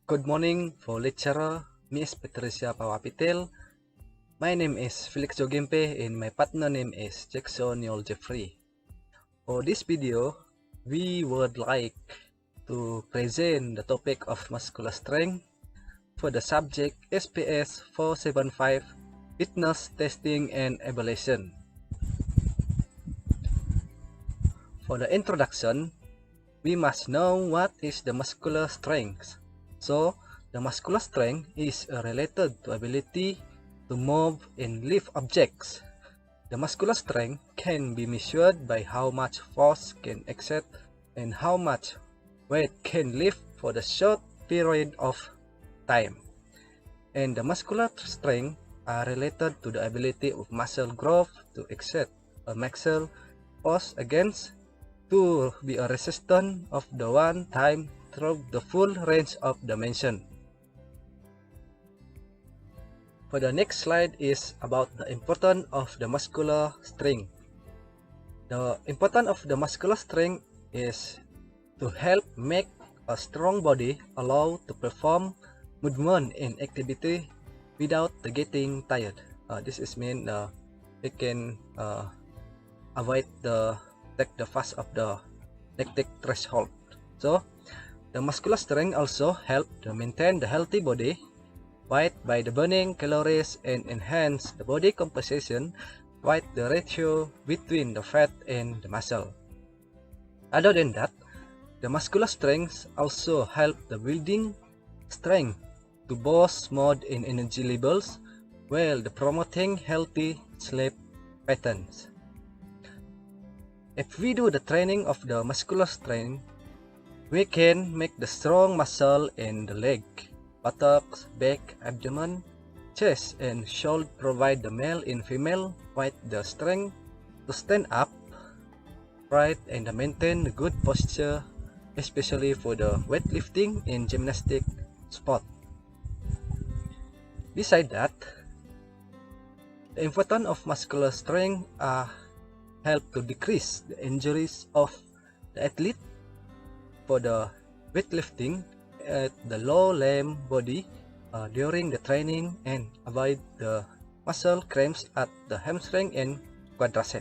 Good morning for lecturer Miss Patricia Pawapitil. My name is Felix Jogimpe and my partner name is Jackson Yol Jeffrey. For this video, we would like to present the topic of muscular strength for the subject SPS475 Fitness Testing and Evaluation. For the introduction, we must know what is the muscular strength. So, the muscular strength is related to ability to move and lift objects. The muscular strength can be measured by how much force can exert and how much weight can lift for the short period of time. And the muscular strength are related to the ability of muscle growth to exert a muscle force against to be a resistant of the one time through the full range of dimension. For the next slide is about the importance of the muscular strength. The importance of the muscular strength is to help make a strong body allow to perform movement and activity without getting tired. This is mean we can avoid the fast of the lactic threshold. So the muscular strength also help to maintain the healthy body weight by the burning calories and enhance the body composition by the ratio between the fat and the muscle. Other than that, the muscular strength also help the building strength to boost mood and energy levels while the promoting healthy sleep patterns. If we do the training of the muscular strength, we can make the strong muscle in the leg, buttocks, back, abdomen, chest, and shoulder provide the male and female with the strength to stand up, right, and maintain good posture, especially for the weightlifting and gymnastic sport. Besides that, the importance of muscular strength help to decrease the injuries of the athlete for the weightlifting at the low limb body during the training and avoid the muscle cramps at the hamstring and quadricep.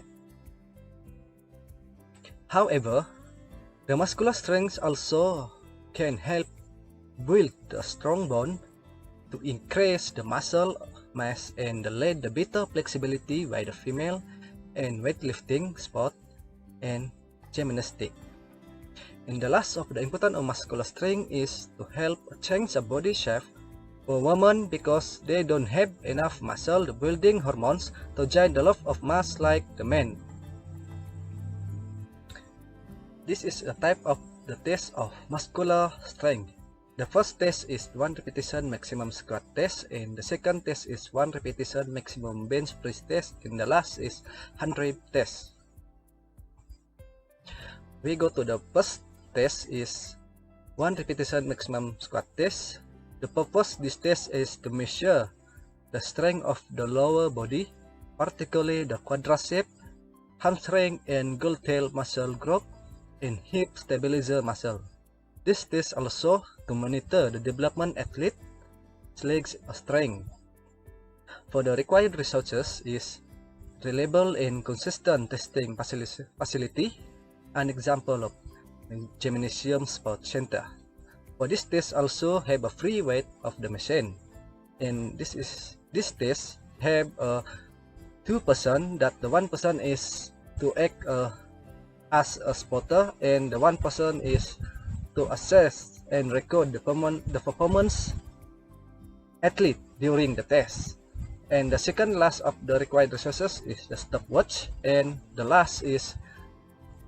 However, the muscular strength also can help build a strong bone to increase the muscle mass and lead the better flexibility by the female and weightlifting sport and gymnastic. And the last of the importance of muscular strength is to help change the body shape for women because they don't have enough muscle building hormones to join the love of mass like the men. This is a type of the test of muscular strength. The first test is 1 repetition maximum squat test, and the second test is 1 repetition maximum bench press test, and the last is 100 test. We go to the first test is 1 repetition maximum squat test. The purpose of this test is to measure the strength of the lower body, particularly the quadricep, hamstring, and gluteal muscle group, and hip stabilizer muscle. This test also to monitor the development athlete's legs strength. For the required resources is reliable and consistent testing facility, an example of gymnasium sport center. For this test also have a free weight of the machine, and this test have two person that the one person is to act as a spotter and the one person is to assess and record the performance athlete during the test. And the second last of the required resources is the stopwatch, and the last is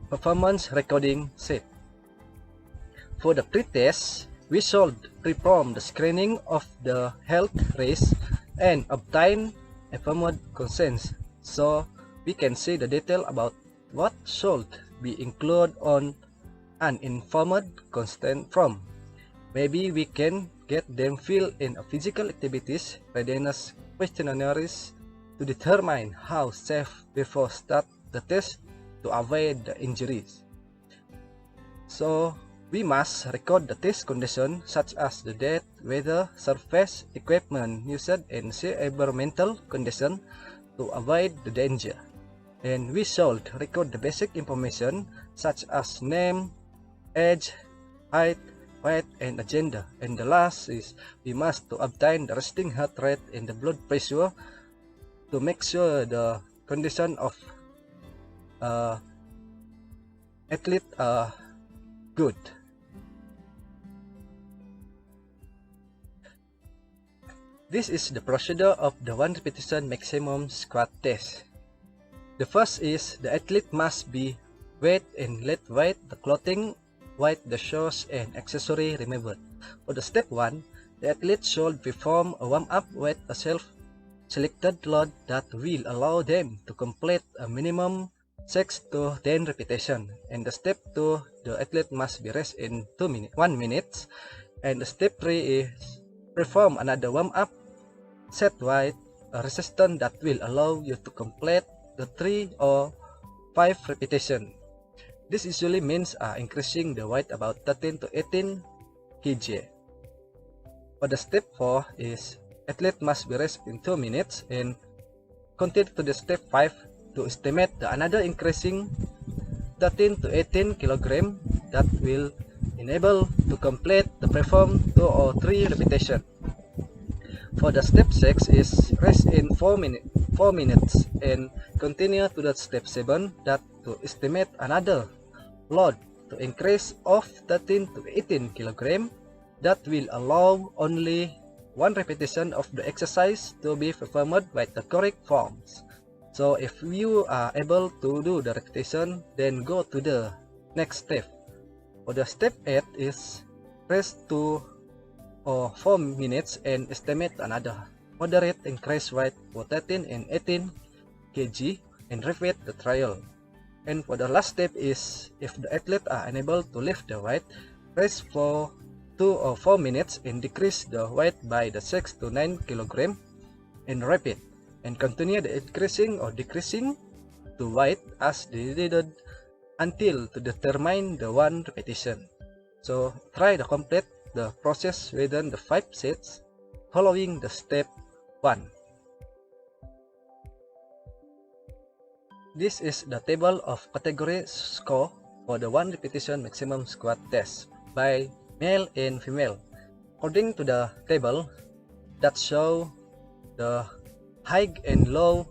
performance recording set. For the pre-test, we should perform the screening of the health risk and obtain informed consent, so we can see the detail about what should be included on an informed consent form. Maybe we can get them fill in physical activities readiness questionnaires to determine how safe before start the test to avoid the injuries. So We must record the test conditions such as the date, weather, surface, equipment used, and environmental conditions to avoid the danger. And we should record the basic information such as name, age, height, weight, and agenda. And the last is we must to obtain the resting heart rate and the blood pressure to make sure the condition of athlete are good. This is the procedure of the 1 repetition maximum squat test. The first is the athlete must be wet and let wet the clothing, white the shoes and accessory removed. For the step 1, the athlete should perform a warm-up with a self-selected load that will allow them to complete a minimum 6 to 10 repetitions. And the step 2, the athlete must be rest in 1 minute. And the step 3 is perform another warm-up set with a resistance that will allow you to complete the 3 or 5 repetitions. This usually means increasing the weight about 13 to 18 kg. For the step 4 is athlete must be rest in 2 minutes and continue to the step 5 to estimate the another increasing 13 to 18 kg that will enable to complete the perform 2 or 3 repetitions. For the step 6 is rest in 4 minutes and continue to the step 7 that to estimate another load to increase of 13 to 18 kg that will allow only 1 repetition of the exercise to be performed by the correct forms. So if you are able to do the repetition, then go to the next step. For the step 8 is rest 2 or 4 minutes and estimate another moderate increase weight for 13 and 18 kg and repeat the trial. And for the last step is if the athlete are unable to lift the weight, rest for 2 or 4 minutes and decrease the weight by the 6 to 9 kg and repeat and continue the increasing or decreasing to weight as needed until to determine the 1 repetition. So try to complete the process within the 5 sets following the step 1. This is the table of category score for the 1 repetition maximum squat test by male and female. According to the table that show the high and low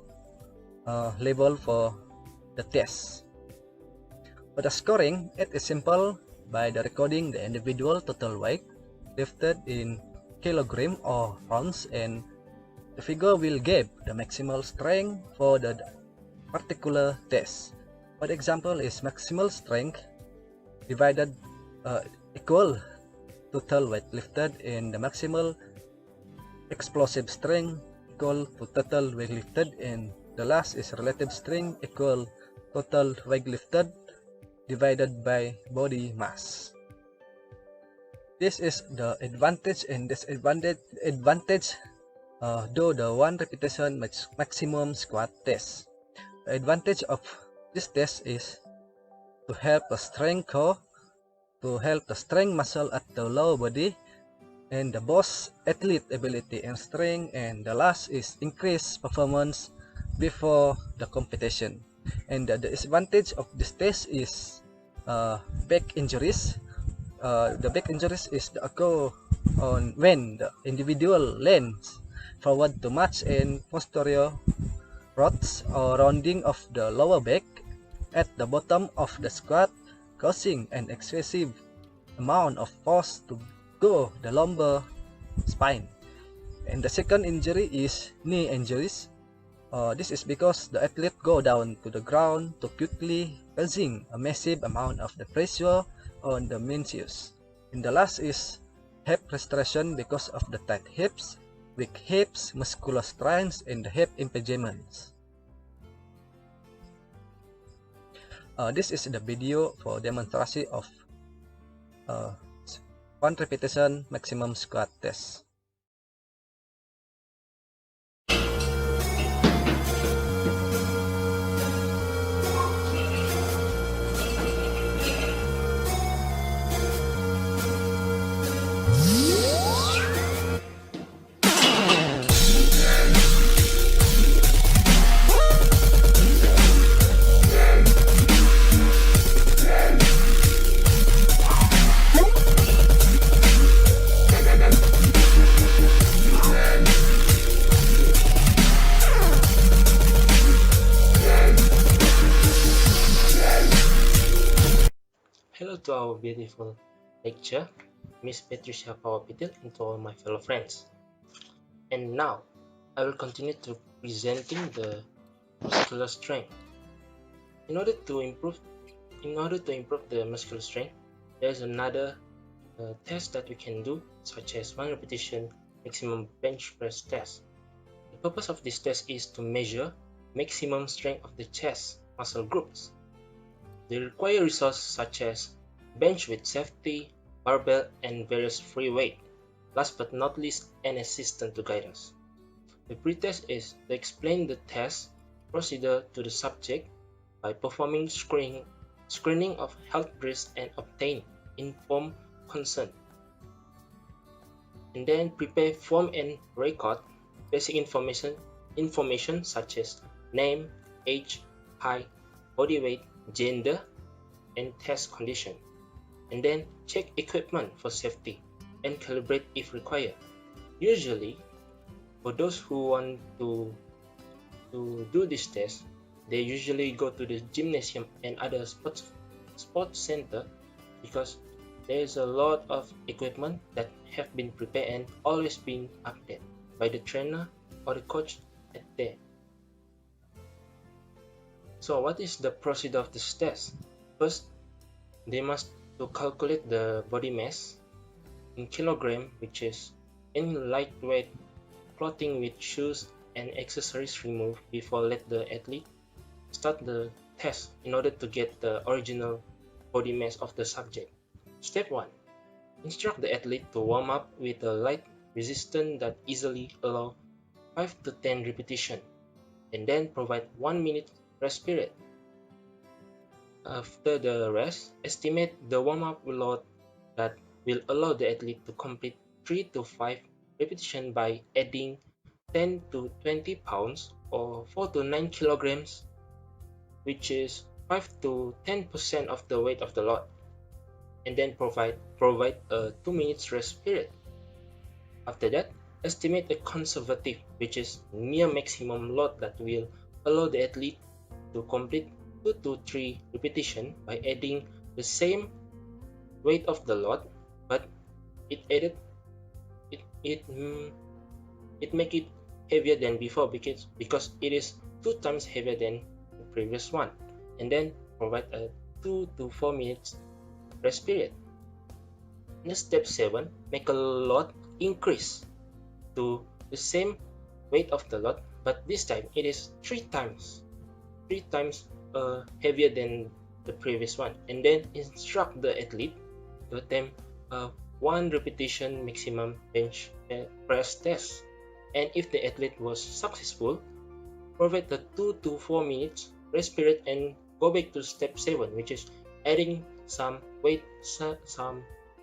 level for the test. For the scoring, it is simple by the recording the individual total weight lifted in kilogram or pounds, and the figure will give the maximal strength for the particular test. For example, is maximal strength divided equal total weight lifted, and the maximal explosive strength equal to total weight lifted, and the last is relative strength equal total weight lifted divided by body mass. This is the advantage and disadvantage do the 1 repetition maximum squat test. The advantage of this test is to help the strength core, to help the strength muscle at the lower body, and the boost athlete ability and strength, and the last is increase performance before the competition. And the disadvantage of this test is back injuries. The back injuries is the occur on when the individual leans forward too much and posterior rots or rounding of the lower back at the bottom of the squat, causing an excessive amount of force to go the lumbar spine. And the second injury is knee injuries. This is because the athlete go down to the ground too quickly, causing a massive amount of the pressure on the meniscus. And the last is hip restoration because of the tight hips, weak hips, muscular strains, and the hip impingements. This is the video for demonstration of 1 repetition maximum squat test. our beautiful lecture, Miss Patricia Pawapitil, and to all my fellow friends. And now, I will continue to presenting the muscular strength. In order to improve the muscular strength, there is another test that we can do, such as 1 repetition maximum bench press test. The purpose of this test is to measure maximum strength of the chest muscle groups. They require resources such as bench with safety, barbell, and various free weight. Last but not least, an assistant to guide us. The pretest is to explain the test procedure to the subject by performing screening of health risks and obtain informed consent. And then prepare form and record basic information such as name, age, height, body weight, gender, and test condition. And then check equipment for safety and calibrate if required. Usually, for those who want to do this test, they usually go to the gymnasium and other sports center because there is a lot of equipment that have been prepared and always been updated by the trainer or the coach at there. So what is the procedure of this test? First, they must to calculate the body mass in kilogram, which is in lightweight clothing with shoes and accessories removed before let the athlete start the test in order to get the original body mass of the subject. Step 1. Instruct the athlete to warm up with a light resistance that easily allow 5 to 10 repetitions, and then provide 1 minute rest period. After the rest, estimate the warm-up load that will allow the athlete to complete 3 to 5 repetitions by adding 10 to 20 pounds or 4 to 9 kilograms, which is 5 to 10% of the weight of the load, and then provide a 2 minutes rest period. After that, estimate a conservative, which is near maximum load that will allow the athlete to complete 2 to 3 repetitions by adding the same weight of the load, but it make it heavier than before because it is 2 times heavier than the previous one, and then provide a 2 to 4 minutes rest period. Next, step 7, make a load increase to the same weight of the load, but this time it is 3 times heavier than the previous one, and then instruct the athlete to attempt 1 repetition maximum bench press test. And if the athlete was successful, provide the 2 to 4 minutes rest period and go back to step 7, which is adding some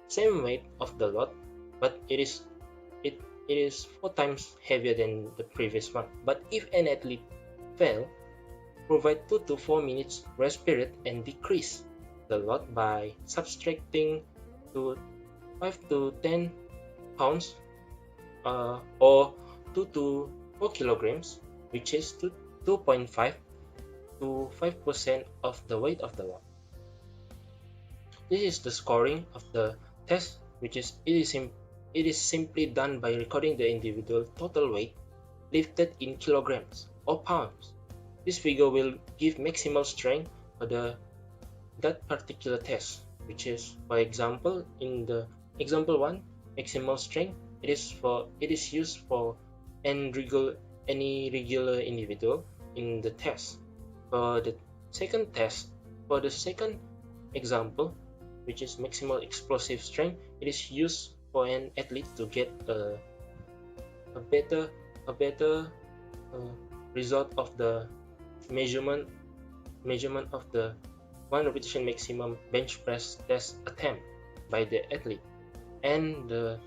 same weight of the load, but it is 4 times heavier than the previous one. But if an athlete fail, provide 2 to 4 minutes rest period and decrease the load by subtracting to 5 to 10 pounds or 2 to 4 kilograms, which is 2.5 to 5% of the weight of the load. This is the scoring of the test, which is it is simply done by recording the individual total weight lifted in kilograms or pounds. This figure will give maximal strength for that particular test, which is, for example, in the example 1, maximal strength, it is used for any regular individual in the test. For the second test, for the second example, which is maximal explosive strength, it is used for an athlete to get a better result of the measurement of the 1 repetition maximum bench press test attempt by the athlete. And the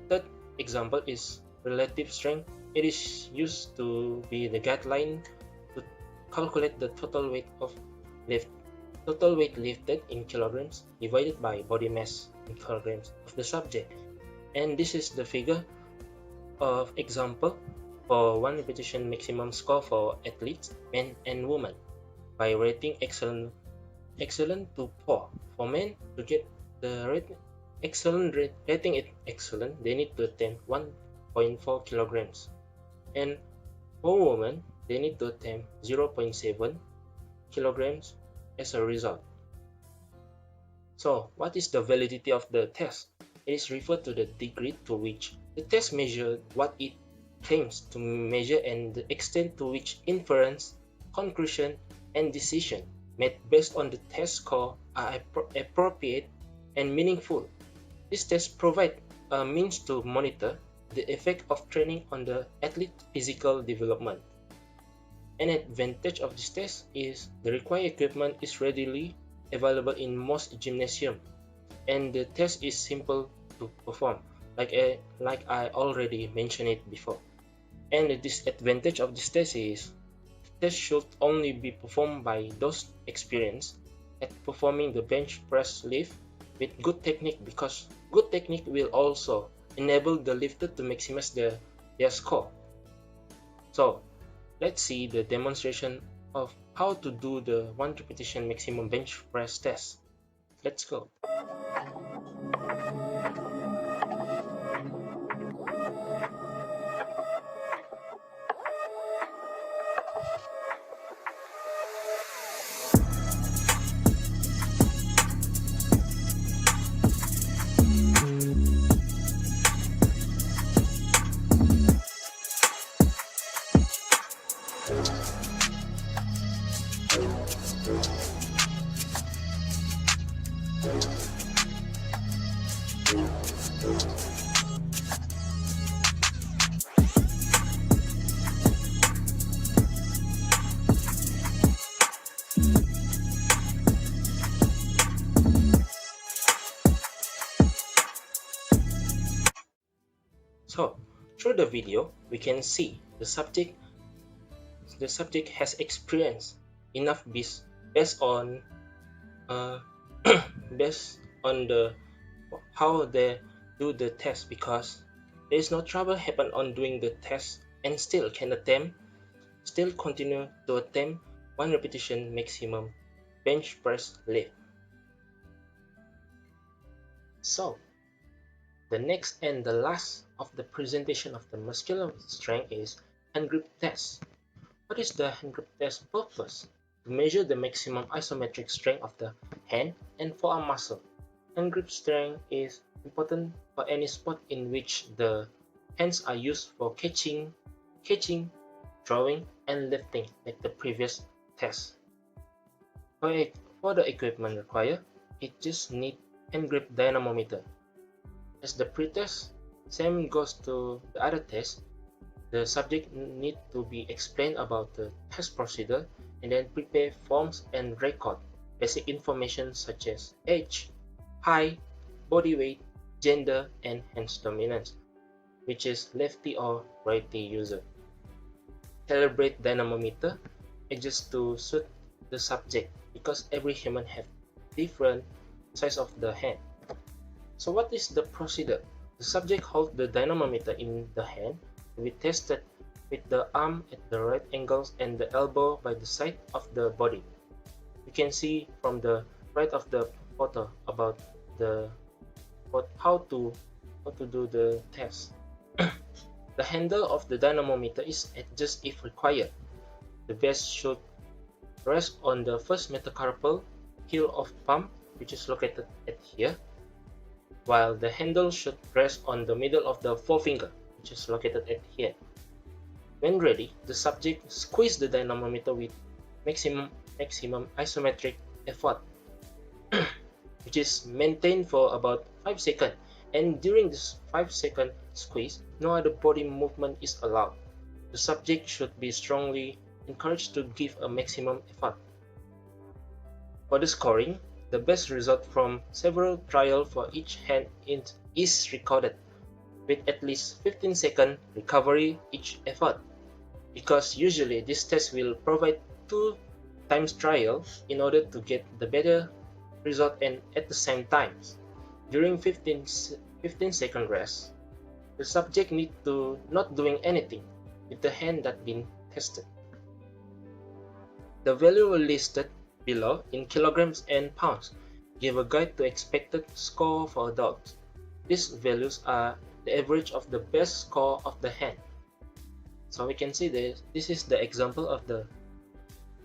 third example is relative strength. It is used to be the guideline to calculate the total weight lifted in kilograms divided by body mass in kilograms of the subject. And this is the figure of example for 1 repetition maximum score for athletes, men and women, by rating excellent excellent to poor. For men, to get the rating it excellent, they need to attempt 1.4 kilograms. And for women, they need to attempt 0.7 kilograms as a result. So, what is the validity of the test? It is referred to the degree to which the test measures what it claims to measure and the extent to which inference, conclusion, and decision made based on the test score are appropriate and meaningful. This test provides a means to monitor the effect of training on the athlete's physical development. An advantage of this test is the required equipment is readily available in most gymnasiums, and the test is simple to perform, like I already mentioned it before. And the disadvantage of this test is the test should only be performed by those experienced at performing the bench press lift with good technique, because good technique will also enable the lifter to maximize their score. So let's see the demonstration of how to do the 1 repetition maximum bench press test. Let's go. So, through the video, we can see the subject has experienced enough based on based on the how they do the test, because there is no trouble happen on doing the test and still continue to attempt 1 repetition maximum bench press lift. So the next and the last of the presentation of the muscular strength is hand grip test. What is the hand grip test purpose? To measure the maximum isometric strength of the hand and forearm muscle. Hand grip strength is important for any sport in which the hands are used for catching, throwing, and lifting, like the previous test. For the equipment required, it just needs hand grip dynamometer. As the pre-test, same goes to the other test. The subject need to be explained about the test procedure and then prepare forms and record basic information such as age, height, body weight, gender, and hands dominance, which is lefty or righty user. Calibrate dynamometer adjust to suit the subject, because every human have different size of the hand. So what is the procedure? The subject holds the dynamometer in the hand to be tested with the arm at the right angles and the elbow by the side of the body. You can see from the right of the photo about how to do the test. The handle of the dynamometer is adjusted if required. The base should rest on the first metacarpal heel of palm, which is located at here, while the handle should rest on the middle of the forefinger, which is located at here. When ready, the subject squeezes the dynamometer with maximum isometric effort, which is maintained for about 5 seconds, and during this 5-second squeeze, no other body movement is allowed. The subject should be strongly encouraged to give a maximum effort. For the scoring, the best result from several trials for each hand is recorded, with at least 15-second recovery each effort, because usually this test will provide 2 times trial in order to get the better result and at the same time. During 15-second rest, the subject need to not doing anything with the hand that been tested. The value listed below in kilograms and pounds give a guide to expected score for adults. These values are the average of the best score of the hand. So we can see this is the example of the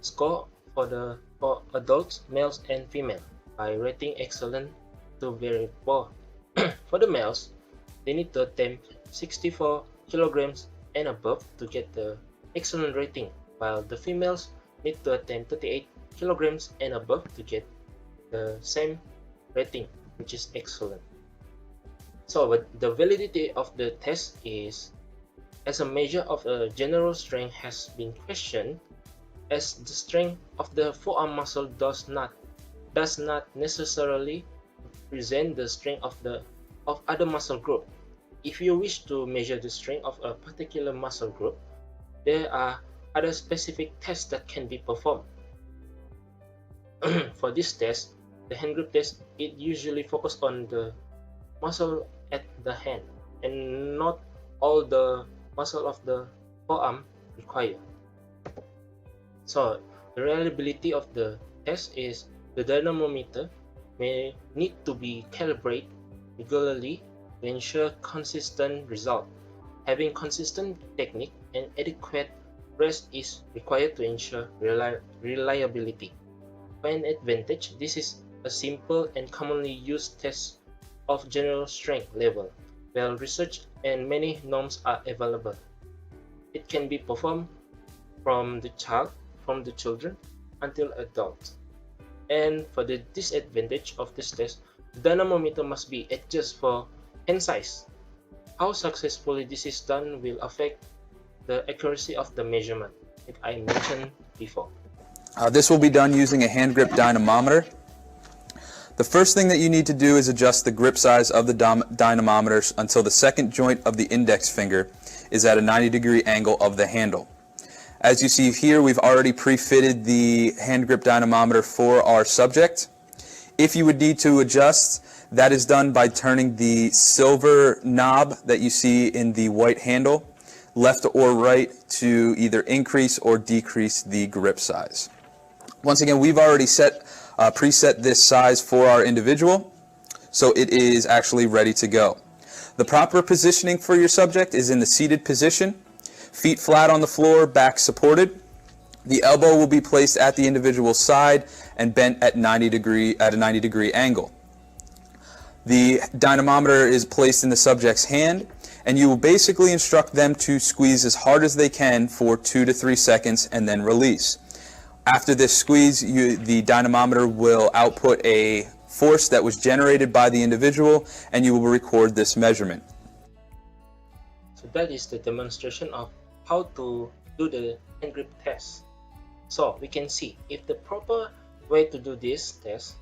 score for adults, males and female, by rating excellent to very poor. For the males, they need to attempt 64 kilograms and above to get the excellent rating, while the females need to attempt 38 kilograms and above to get the same rating, which is excellent. So but the validity of the test is, as a measure of a general strength has been questioned, as the strength of the forearm muscle does not necessarily represent the strength of other muscle group. If you wish to measure the strength of a particular muscle group, there are other specific tests that can be performed. For this test, the hand grip test, it usually focuses on the muscle at the hand and not all the muscle of the forearm required. So the reliability of the test is the dynamometer may need to be calibrated regularly to ensure consistent result. Having consistent technique and adequate rest is required to ensure reliability. For an advantage, this is a simple and commonly used test of general strength level, well researched and many norms are available. It can be performed from the children until adults. And for the disadvantage of this test, the dynamometer must be adjusted for hand size. How successfully this is done will affect the accuracy of the measurement, as I mentioned before. This will be done using a hand grip dynamometer. The first thing that you need to do is adjust the grip size of the dynamometer until the second joint of the index finger is at a 90-degree angle of the handle. As you see here, we've already pre-fitted the hand grip dynamometer for our subject. If you would need to adjust, that is done by turning the silver knob that you see in the white handle left or right to either increase or decrease the grip size. Once again, we've already preset this size for our individual, so it is actually ready to go. The proper positioning for your subject is in the seated position, feet flat on the floor, back supported. The elbow will be placed at the individual's side and bent at a 90-degree angle. The dynamometer is placed in the subject's hand, and you will basically instruct them to squeeze as hard as they can for 2 to 3 seconds and then release. After this squeeze, the dynamometer will output a force that was generated by the individual, and you will record this measurement. So that is the demonstration of how to do the hand grip test. So we can see if the proper way to do this test,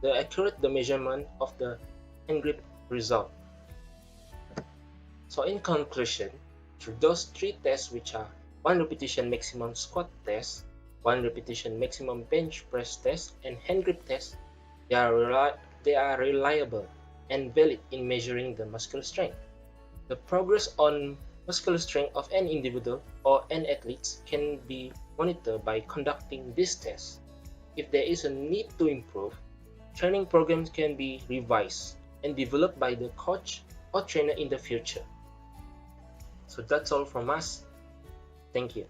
the accurate the measurement of the hand grip result. So in conclusion, through those 3 tests, which are 1 repetition maximum squat test, 1 repetition maximum bench press test, and hand grip test, they are reliable and valid in measuring the muscular strength. The progress on muscular strength of an individual or an athlete can be monitored by conducting this test. If there is a need to improve, training programs can be revised and developed by the coach or trainer in the future. So that's all from us. Thank you.